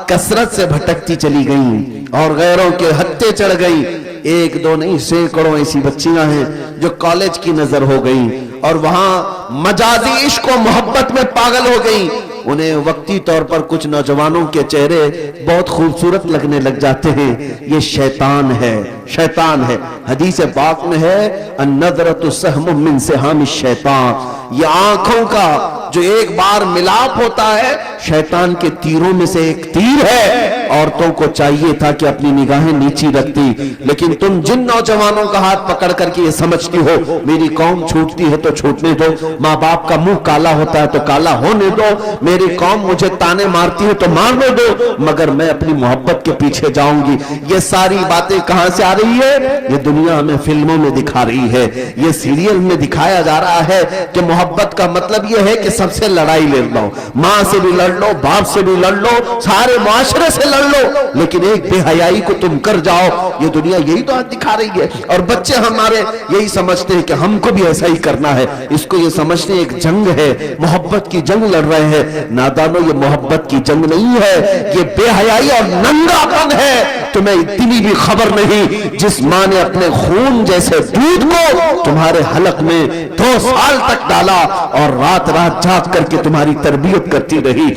कसरत से भटकती चली गई और गैरों के हत्थे चढ़ गई। एक दो नहीं, सैकड़ों ऐसी बच्चियां हैं जो कॉलेज की नजर हो गई और वहां मजाजी इश्क और मोहब्बत में पागल हो गई। उन्हें वक्ती तौर पर कुछ नौजवानों के चेहरे बहुत खूबसूरत लगने लग जाते हैं। ये शैतान है, शैतान है। हदीस पाक में है अन्नज़रतु सहमुम मिन सिहामिश शैतान, ये आंखों का जो एक बार मिलाप होता है शैतान के तीरों में से एक तीर है। औरतों को चाहिए था कि अपनी निगाहें नीची रखती, लेकिन तुम जिन नौजवानों का हाथ पकड़ करके ये समझती हो मेरी कौम छूटती है तो छूटने दो, माँ बाप का मुंह काला होता है तो काला होने दो, मेरी कौम मुझे ताने मारती है तो मारने दो, मगर मैं अपनी मोहब्बत के पीछे जाऊंगी। ये सारी बातें कहां से आ रही है? ये दुनिया हमें फिल्मों में दिखा रही है, ये सीरियल में दिखाया जा रहा है कि मोहब्बत का मतलब ये है कि सबसे लड़ाई ले लो, माँ से भी लड़ लो, बाप से भी लड़ लो, सारे मुआशरे से लड़ लो, लेकिन एक बेहयाई को तुम कर जाओ। ये दुनिया यही तो दिखा रही है और बच्चे हमारे यही समझते हैं कि हमको भी ऐसा ही करना है। इसको ये समझते हैं एक जंग है, मोहब्बत की जंग लड़ रहे हैं। नादानो, ये मोहब्बत की जंग नहीं है, ये बेहयाई और नंगापन है। तुम्हें इतनी भी खबर नहीं जिस माँ ने अपने खून जैसे दूध को तुम्हारे हलक में 2 साल तक डाला और रात रात जाग करके तुम्हारी तरबियत करती रही,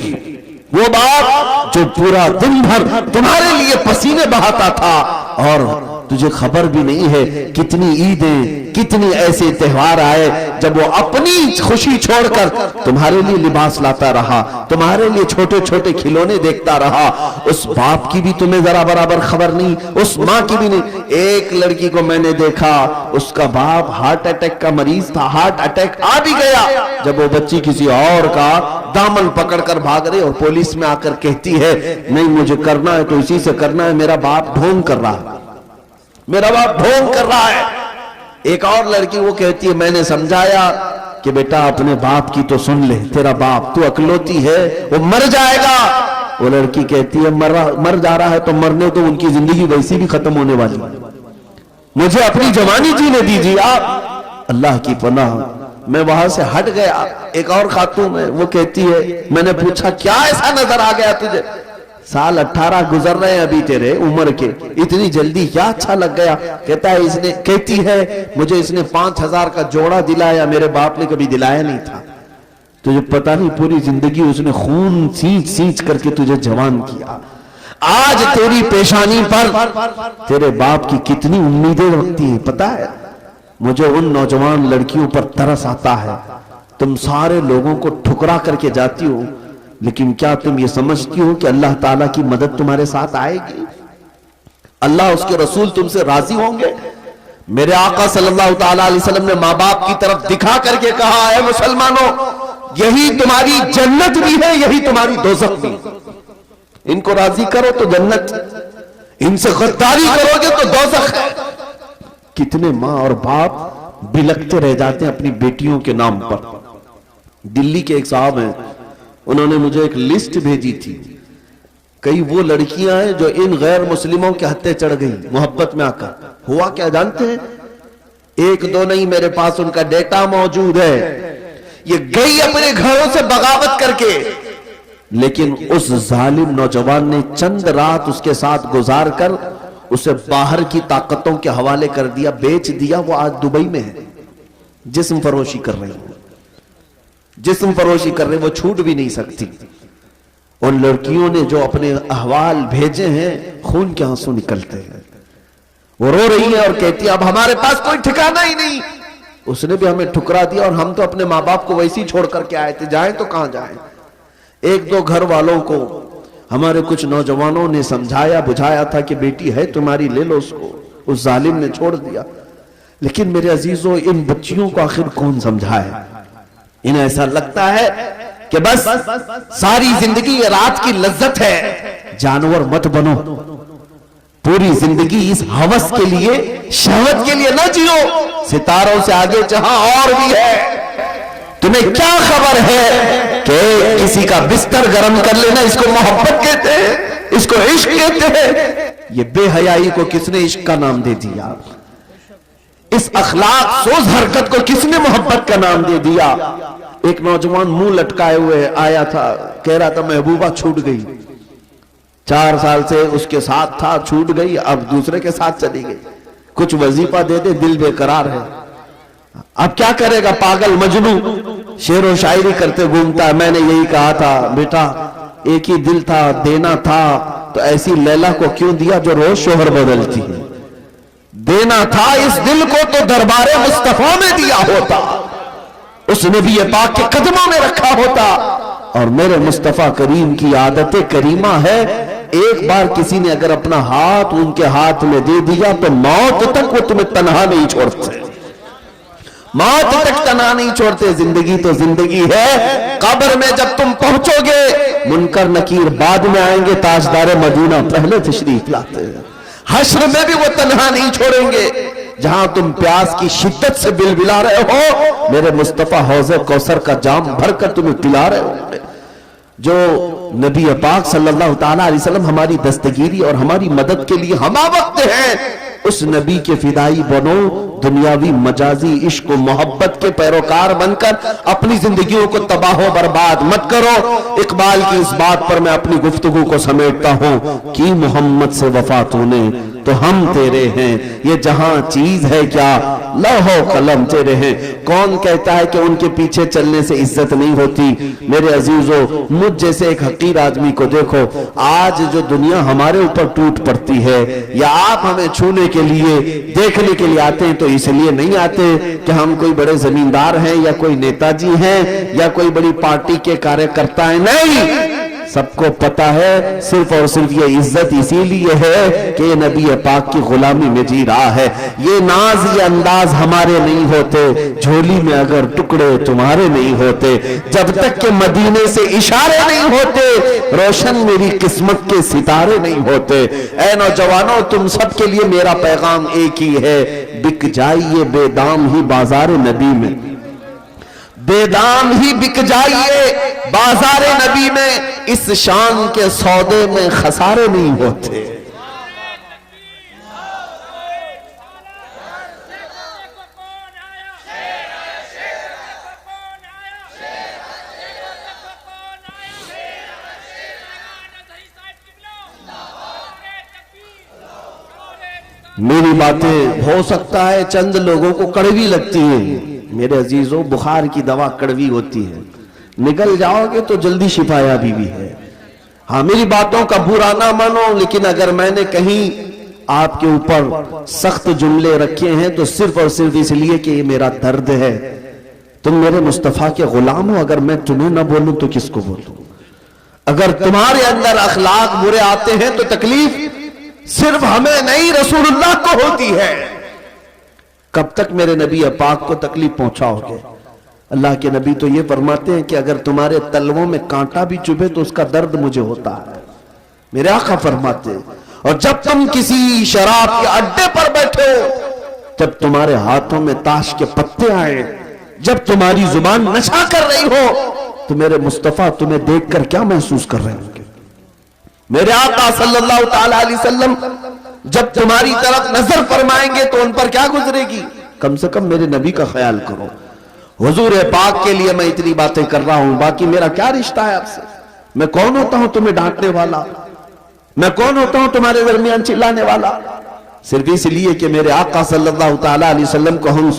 वो बाप जो पूरा दिन भर तुम्हारे लिए पसीने बहाता था और तुझे खबर भी नहीं है कितनी ईदें, कितनी ऐसे त्योहार आए जब वो अपनी खुशी छोड़कर तुम्हारे लिए लिबास लाता रहा, तुम्हारे लिए छोटे छोटे खिलौने देखता रहा। उस बाप की भी तुम्हें जरा बराबर खबर नहीं, उस माँ की भी नहीं। एक लड़की को मैंने देखा, उसका बाप हार्ट अटैक का मरीज था, हार्ट अटैक आ भी गया, जब वो बच्ची किसी और का दामन पकड़कर भाग रही और पुलिस में आकर कहती है नहीं मुझे करना है तो इसी से करना है, मेरा बाप ढोंग कर रहा है, मेरा बाप ढोंग कर रहा है। एक और लड़की वो कहती है मैंने समझाया कि बेटा अपने बाप की तो सुन ले, तेरा बाप तू अकलौती है वो मर जाएगा। वो लड़की कहती है मर जा रहा है तो मरने तो, उनकी जिंदगी वैसी भी खत्म होने वाली, मुझे अपनी जवानी जीने दीजिए आप। अल्लाह की पनाह, मैं वहां से हट गया। एक और खातून है वो कहती है मैंने पूछा क्या ऐसा नजर आ गया तुझे, साल 18 गुजर रहे हैं अभी तेरे उम्र के, इतनी जल्दी क्या अच्छा लग गया? कहता है इसने, कहती है मुझे इसने 5000 का जोड़ा दिलाया, मेरे बाप ने कभी दिलाया नहीं था। तुझे पता नहीं पूरी जिंदगी उसने खून सींच सींच करके तुझे जवान किया। आज तेरी पेशानी पर तेरे बाप की कितनी उम्मीदें रखती है पता है? मुझे उन नौजवान लड़कियों पर तरस आता है। तुम सारे लोगों को ठुकरा करके जाती हो, लेकिन क्या तुम ये समझती हो कि अल्लाह ताला की मदद तुम्हारे साथ आएगी? अल्लाह उसके रसूल तुमसे राजी होंगे? मेरे आका सल्लल्लाहु ताला अलैहि वसल्लम ने माँ बाप की तरफ दिखा करके कहा है मुसलमानों यही तुम्हारी जन्नत भी है, यही तुम्हारी दोज़ख भी। इनको राजी करो तो जन्नत, इनसे गद्दारी करोगे तो दोज़ख है। कितने माँ और बाप बिलखते रह जाते हैं अपनी बेटियों के नाम पर। दिल्ली के एक साहब हैं, उन्होंने मुझे एक लिस्ट भेजी थी, कई वो लड़कियां हैं जो इन गैर मुस्लिमों के हत्थे चढ़ गई मोहब्बत में आकर। हुआ क्या जानते हैं? एक दो नहीं, मेरे पास उनका डेटा मौजूद है। ये गई अपने घरों से बगावत करके, लेकिन उस जालिम नौजवान ने चंद रात उसके साथ गुजार कर उसे बाहर की ताकतों के हवाले कर दिया, बेच दिया। वो आज दुबई में है, जिस्म फरोशी कर रही है, जिस्म फरोशी कर रहे, वो छूट भी नहीं सकती। उन लड़कियों ने जो अपने अहवाल भेजे हैं, खून के आंसू निकलते हैं। वो रो रही है और कहती है अब हमारे पास कोई ठिकाना ही नहीं, उसने भी हमें ठुकरा दिया और हम तो अपने माँ बाप को वैसे ही छोड़ करके आए थे, जाएं तो कहां जाएं। एक दो घर वालों को हमारे कुछ नौजवानों ने समझाया बुझाया था कि बेटी है तुम्हारी, ले लो उसको, उस जालिम ने छोड़ दिया। लेकिन मेरे अजीजों, इन बच्चियों को आखिर कौन समझाए? इन्हें ऐसा लगता है कि बस सारी जिंदगी रात की लज्जत है। जानवर मत बनो, पूरी जिंदगी इस हवस के लिए, शहवत के लिए न जियो। सितारों से आगे जहां और भी है। तुम्हें क्या खबर है कि किसी का बिस्तर गर्म कर लेना इसको मोहब्बत कहते हैं, इसको इश्क कहते हैं। ये बेहयाई को किसने इश्क का नाम दे दिया? इस अखलाक सोज हरकत को किसने मोहब्बत का नाम दे दिया? एक नौजवान मुंह लटकाए हुए आया था, कह रहा था महबूबा छूट गई। 4 साल से उसके साथ था, छूट गई, अब दूसरे के साथ चली गई। कुछ वजीफा दे दे, दिल बेकरार है। अब क्या करेगा पागल मजनू, शेर व शायरी करते घूमता है। मैंने यही कहा था बेटा, एक ही दिल था, देना था तो ऐसी लैला को क्यों दिया जो रोज शोहर बदलती है। देना था इस दिल को तो दरबारे मुस्तफा में दिया होता, उस नबी पाक के कदमों में रखा होता। और मेरे मुस्तफा करीम की आदत करीमा है, एक बार किसी ने अगर अपना हाथ उनके हाथ में दे दिया तो मौत तक वो तुम्हें तन्हा नहीं छोड़ते, मौत तक तन्हा नहीं छोड़ते। जिंदगी तो जिंदगी है, कब्र में जब तुम पहुंचोगे मुनकर नकीर बाद में आएंगे, ताजदार मदीना पहले तशरीफ लाते हैं। हश्र में भी वो तन्हा नहीं छोड़ेंगे। जहां तुम प्यास की शिद्दत से बिलबिला रहे हो, मेरे मुस्तफा हौज़े कौसर का जाम भरकर तुम्हें पिला रहे होंगे। जो नबी पाक सल्लल्लाहु ताला अलैहि वसल्लम हमारी दस्तगीरी और हमारी मदद के लिए हमा वक्त हैं, उस नबी के फिदाई बनो, दुनियावी मजाजी इश्क और मोहब्बत के पैरोकार बनकर अपनी जिंदगियों को तबाह बर्बाद मत करो। इकबाल की इस बात पर मैं अपनी गुफ्तगू को समेटता हूं कि मोहम्मद से वफा तूने तो हम तेरे हैं, ये जहां चीज है क्या लौहो कलम तेरे हैं। कौन कहता है कि उनके पीछे चलने से इज्जत नहीं होती। मेरे अजीजों, मुझ जैसे एक हकीर आदमी को देखो, आज जो दुनिया हमारे ऊपर टूट पड़ती है, या आप हमें छूने के लिए देखने के लिए आते हैं तो इसलिए नहीं आते कि हम कोई बड़े जमींदार हैं या कोई नेताजी हैं या कोई बड़ी पार्टी के कार्यकर्ता हैं, नहीं। सबको पता है सिर्फ और सिर्फ ये इज्जत इसीलिए है कि ये नबी पाक की गुलामी में जी रहा है। ये नाज ये अंदाज हमारे नहीं होते, झोली में अगर टुकड़े तुम्हारे नहीं होते, जब तक के मदीने से इशारे नहीं होते, रोशन मेरी किस्मत के सितारे नहीं होते। ऐ नौजवानों, तुम सबके लिए मेरा पैगाम एक ही है, बिक जाइए बेदाम ही बाजार नबी में, बेदाम ही बिक जाइए बाजार नबी में, इस शान के सौदे में खसारे नहीं होते। मेरी बातें हो सकता है चंद लोगों को कड़वी लगती हैं। मेरे अजीजों, बुखार की दवा कड़वी होती है, निकल जाओगे तो जल्दी शिफायाबी भी है। हाँ, मेरी बातों का बुरा ना मानो, लेकिन अगर मैंने कहीं आपके ऊपर सख्त जुमले रखे हैं तो सिर्फ और सिर्फ इसलिए कि ये मेरा दर्द है। तुम मेरे मुस्तफा के गुलाम हो, अगर मैं तुम्हें ना बोलूं तो किसको बोलूं? अगर तुम्हारे अंदर अखलाक बुरे आते हैं तो तकलीफ सिर्फ हमें नहीं रसूलुल्लाह को होती है। कब तक मेरे नबी पाक को तकलीफ पहुंचाओगे? अल्लाह के नबी तो ये फरमाते हैं कि अगर तुम्हारे तलवों में कांटा भी चुभे तो उसका दर्द मुझे होता है। मेरे आका फरमाते हैं, और जब तुम किसी शराब के अड्डे पर बैठे हो, जब तुम्हारे हाथों में ताश के पत्ते आए, जब तुम्हारी जुबान नशा कर रही हो, तो मेरे मुस्तफा तुम्हें देखकर क्या महसूस कर रहे होंगे? मेरे आका सल्लल्लाहु ताला अलैहि वसल्लम जब तुम्हारी तरफ नजर फरमाएंगे तो उन पर क्या गुजरेगी? कम से कम मेरे नबी का ख्याल करो। हुजूर पाक के लिए मैं इतनी बातें कर रहा हूं, बाकी मेरा क्या रिश्ता है आपसे? मैं कौन होता हूं तुम्हें डांटने वाला? मैं कौन होता हूं तुम्हारे दरमियान चिल्लाने वाला? सिर्फ इसलिए कि मेरे आका सल्लल्लाहु ताला अलैहि वसल्लम को हम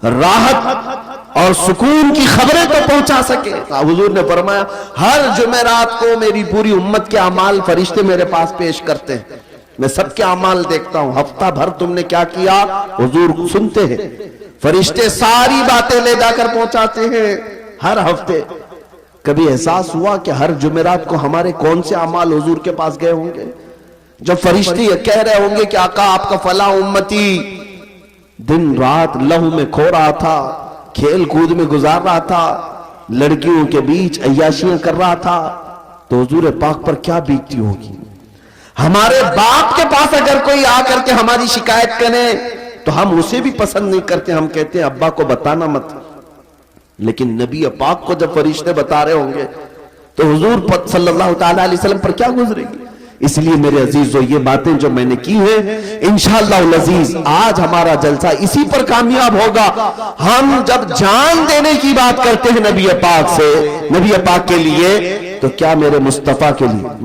राहत और सुकून की खबरें तो पहुंचा सके। हुजूर ने फरमाया, हर जुमेरात को मेरी पूरी उम्मत के अमाल फरिश्ते मेरे पास पेश करते हैं, मैं सबके अमाल देखता हूं। हफ्ता भर तुमने क्या किया हुजूर सुनते हैं, फरिश्ते सारी बातें ले जाकर पहुंचाते हैं हर हफ्ते। कभी एहसास हुआ कि हर जुमेरात को हमारे कौन से अमाल हुजूर के पास गए होंगे? जब फरिश्ते ये कह रहे होंगे कि आका आपका फला उम्मती दिन रात लहू में खो रहा था, खेल कूद में गुजार रहा था, लड़कियों के बीच अय्याशियां कर रहा था, तो हुजूर पाक पर क्या बीतती होगी? हमारे बाप के पास अगर कोई आकर के हमारी शिकायत करे तो हम उसे भी पसंद नहीं करते, हम कहते हैं अब्बा को बताना मत। लेकिन नबी पाक को जब फरिश्ते बता रहे होंगे तो हुजूर सल्लल्लाहु ताला अलैहि वसल्लम पर क्या गुजरेगी? इसलिए मेरे अजीजों, ये बातें जो मैंने की हैं, इंशाअल्लाह अज़ीज आज हमारा जलसा इसी पर कामयाब होगा। हम जब जान देने की बात करते हैं नबी पाक से, नबी पाक के लिए, तो क्या मेरे मुस्तफा के लिए